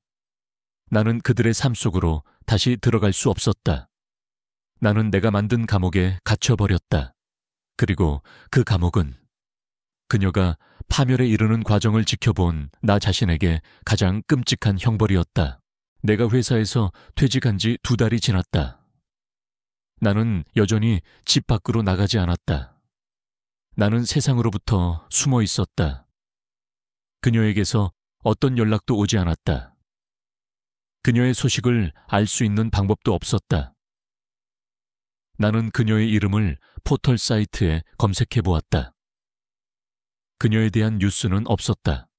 나는 그들의 삶 속으로 다시 들어갈 수 없었다. 나는 내가 만든 감옥에 갇혀버렸다. 그리고 그 감옥은 그녀가 파멸에 이르는 과정을 지켜본 나 자신에게 가장 끔찍한 형벌이었다. 내가 회사에서 퇴직한 지 2달이 지났다. 나는 여전히 집 밖으로 나가지 않았다. 나는 세상으로부터 숨어 있었다. 그녀에게서 어떤 연락도 오지 않았다. 그녀의 소식을 알 수 있는 방법도 없었다. 나는 그녀의 이름을 포털 사이트에 검색해 보았다. 그녀에 대한 뉴스는 없었다.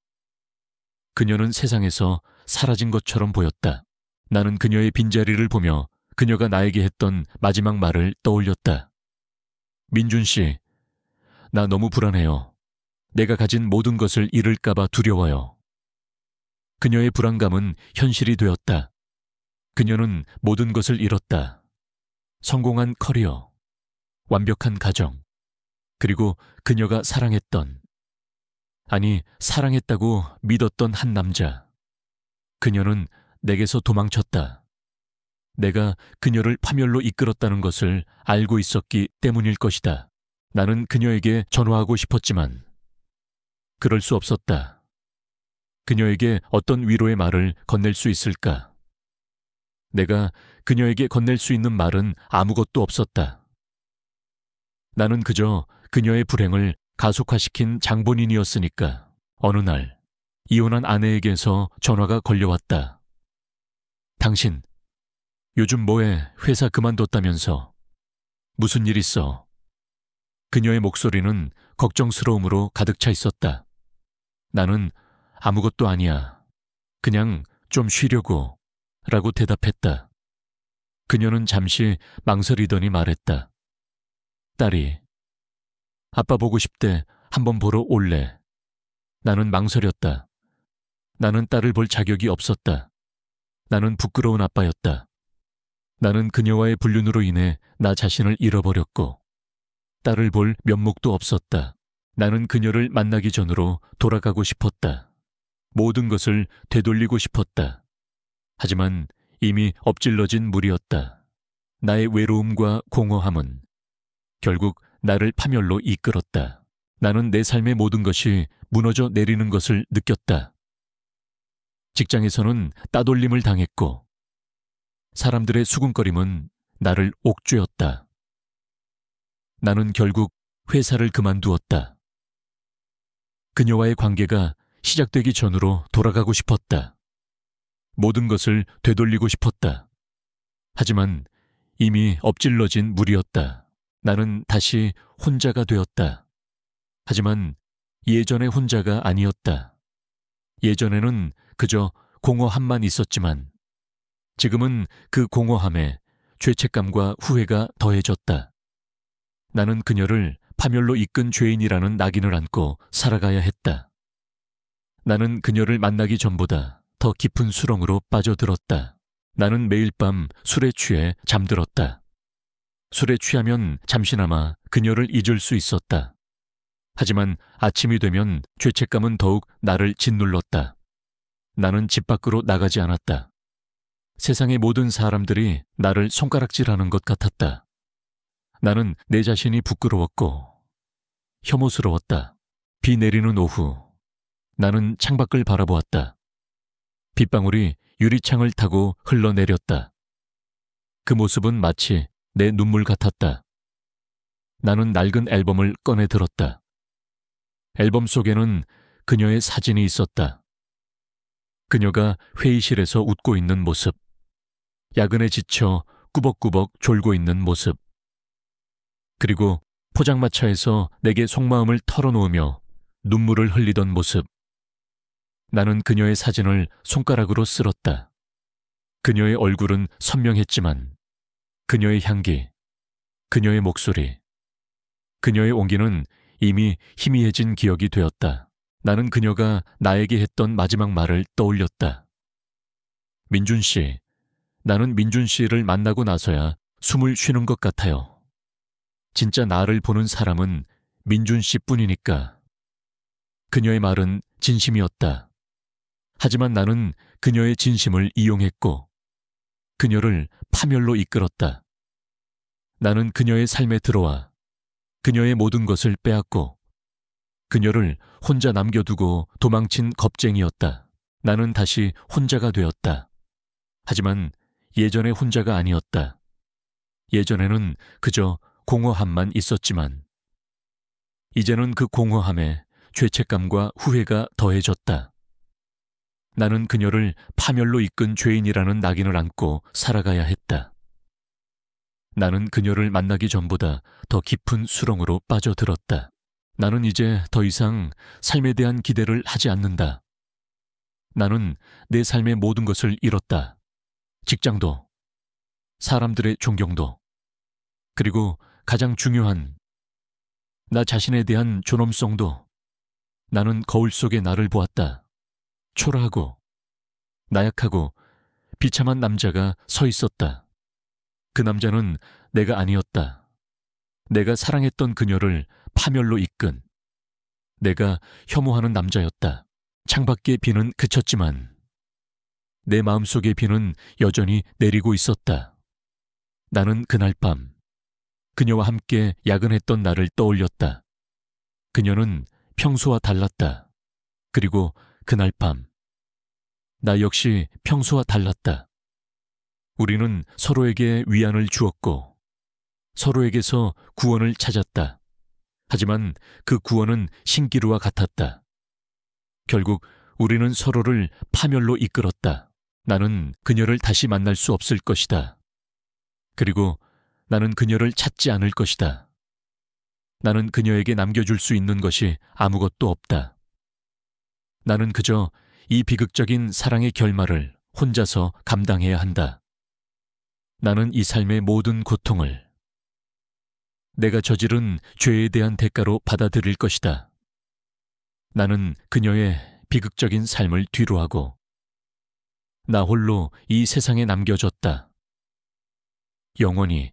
그녀는 세상에서 사라진 것처럼 보였다. 나는 그녀의 빈자리를 보며 그녀가 나에게 했던 마지막 말을 떠올렸다. 민준 씨, 나 너무 불안해요. 내가 가진 모든 것을 잃을까봐 두려워요. 그녀의 불안감은 현실이 되었다. 그녀는 모든 것을 잃었다. 성공한 커리어, 완벽한 가정, 그리고 그녀가 사랑했다고 믿었던 한 남자. 그녀는 내게서 도망쳤다. 내가 그녀를 파멸로 이끌었다는 것을 알고 있었기 때문일 것이다. 나는 그녀에게 전화하고 싶었지만 그럴 수 없었다. 그녀에게 어떤 위로의 말을 건넬 수 있을까? 내가 그녀에게 건넬 수 있는 말은 아무것도 없었다. 나는 그저 그녀의 불행을 가속화시킨 장본인이었으니까. 어느 날 이혼한 아내에게서 전화가 걸려왔다. 당신, 요즘 뭐해? 회사 그만뒀다면서. 무슨 일 있어? 그녀의 목소리는 걱정스러움으로 가득 차 있었다. 나는 아무것도 아니야. 그냥 좀 쉬려고. 라고 대답했다. 그녀는 잠시 망설이더니 말했다. 딸이, 아빠 보고 싶대. 한번 보러 올래. 나는 망설였다. 나는 딸을 볼 자격이 없었다. 나는 부끄러운 아빠였다. 나는 그녀와의 불륜으로 인해 나 자신을 잃어버렸고 딸을 볼 면목도 없었다. 나는 그녀를 만나기 전으로 돌아가고 싶었다. 모든 것을 되돌리고 싶었다. 하지만 이미 엎질러진 물이었다. 나의 외로움과 공허함은 결국 나를 파멸로 이끌었다. 나는 내 삶의 모든 것이 무너져 내리는 것을 느꼈다. 직장에서는 따돌림을 당했고 사람들의 수군거림은 나를 옥죄었다. 나는 결국 회사를 그만두었다. 그녀와의 관계가 시작되기 전으로 돌아가고 싶었다. 모든 것을 되돌리고 싶었다. 하지만 이미 엎질러진 물이었다. 나는 다시 혼자가 되었다. 하지만 예전의 혼자가 아니었다. 예전에는 그저 공허함만 있었지만 지금은 그 공허함에 죄책감과 후회가 더해졌다. 나는 그녀를 파멸로 이끈 죄인이라는 낙인을 안고 살아가야 했다. 나는 그녀를 만나기 전보다 더 깊은 수렁으로 빠져들었다. 나는 매일 밤 술에 취해 잠들었다. 술에 취하면 잠시나마 그녀를 잊을 수 있었다. 하지만 아침이 되면 죄책감은 더욱 나를 짓눌렀다. 나는 집 밖으로 나가지 않았다. 세상의 모든 사람들이 나를 손가락질하는 것 같았다. 나는 내 자신이 부끄러웠고 혐오스러웠다. 비 내리는 오후, 나는 창밖을 바라보았다. 빗방울이 유리창을 타고 흘러내렸다. 그 모습은 마치 내 눈물 같았다. 나는 낡은 앨범을 꺼내 들었다. 앨범 속에는 그녀의 사진이 있었다. 그녀가 회의실에서 웃고 있는 모습, 야근에 지쳐 꾸벅꾸벅 졸고 있는 모습, 그리고 포장마차에서 내게 속마음을 털어놓으며 눈물을 흘리던 모습. 나는 그녀의 사진을 손가락으로 쓸었다. 그녀의 얼굴은 선명했지만 그녀의 향기, 그녀의 목소리, 그녀의 온기는 이미 희미해진 기억이 되었다. 나는 그녀가 나에게 했던 마지막 말을 떠올렸다. 민준 씨, 나는 민준 씨를 만나고 나서야 숨을 쉬는 것 같아요. 진짜 나를 보는 사람은 민준 씨뿐이니까. 그녀의 말은 진심이었다. 하지만 나는 그녀의 진심을 이용했고 그녀를 파멸로 이끌었다. 나는 그녀의 삶에 들어와 그녀의 모든 것을 빼앗고 그녀를 혼자 남겨두고 도망친 겁쟁이였다. 나는 다시 혼자가 되었다. 하지만 예전의 혼자가 아니었다. 예전에는 그저 공허함만 있었지만 이제는 그 공허함에 죄책감과 후회가 더해졌다. 나는 그녀를 파멸로 이끈 죄인이라는 낙인을 안고 살아가야 했다. 나는 그녀를 만나기 전보다 더 깊은 수렁으로 빠져들었다. 나는 이제 더 이상 삶에 대한 기대를 하지 않는다. 나는 내 삶의 모든 것을 잃었다. 직장도, 사람들의 존경도, 그리고 가장 중요한 나 자신에 대한 존엄성도. 나는 거울 속에 나를 보았다. 초라하고 나약하고 비참한 남자가 서 있었다. 그 남자는 내가 아니었다. 내가 사랑했던 그녀를 파멸로 이끈 내가 혐오하는 남자였다. 창밖의 비는 그쳤지만 내 마음속의 비는 여전히 내리고 있었다. 나는 그날 밤 그녀와 함께 야근했던 날을 떠올렸다. 그녀는 평소와 달랐다. 그리고 그날 밤 나 역시 평소와 달랐다. 우리는 서로에게 위안을 주었고 서로에게서 구원을 찾았다. 하지만 그 구원은 신기루와 같았다. 결국 우리는 서로를 파멸로 이끌었다. 나는 그녀를 다시 만날 수 없을 것이다. 그리고 나는 그녀를 찾지 않을 것이다. 나는 그녀에게 남겨줄 수 있는 것이 아무것도 없다. 나는 그저 이 비극적인 사랑의 결말을 혼자서 감당해야 한다. 나는 이 삶의 모든 고통을 내가 저지른 죄에 대한 대가로 받아들일 것이다. 나는 그녀의 비극적인 삶을 뒤로하고 나 홀로 이 세상에 남겨졌다. 영원히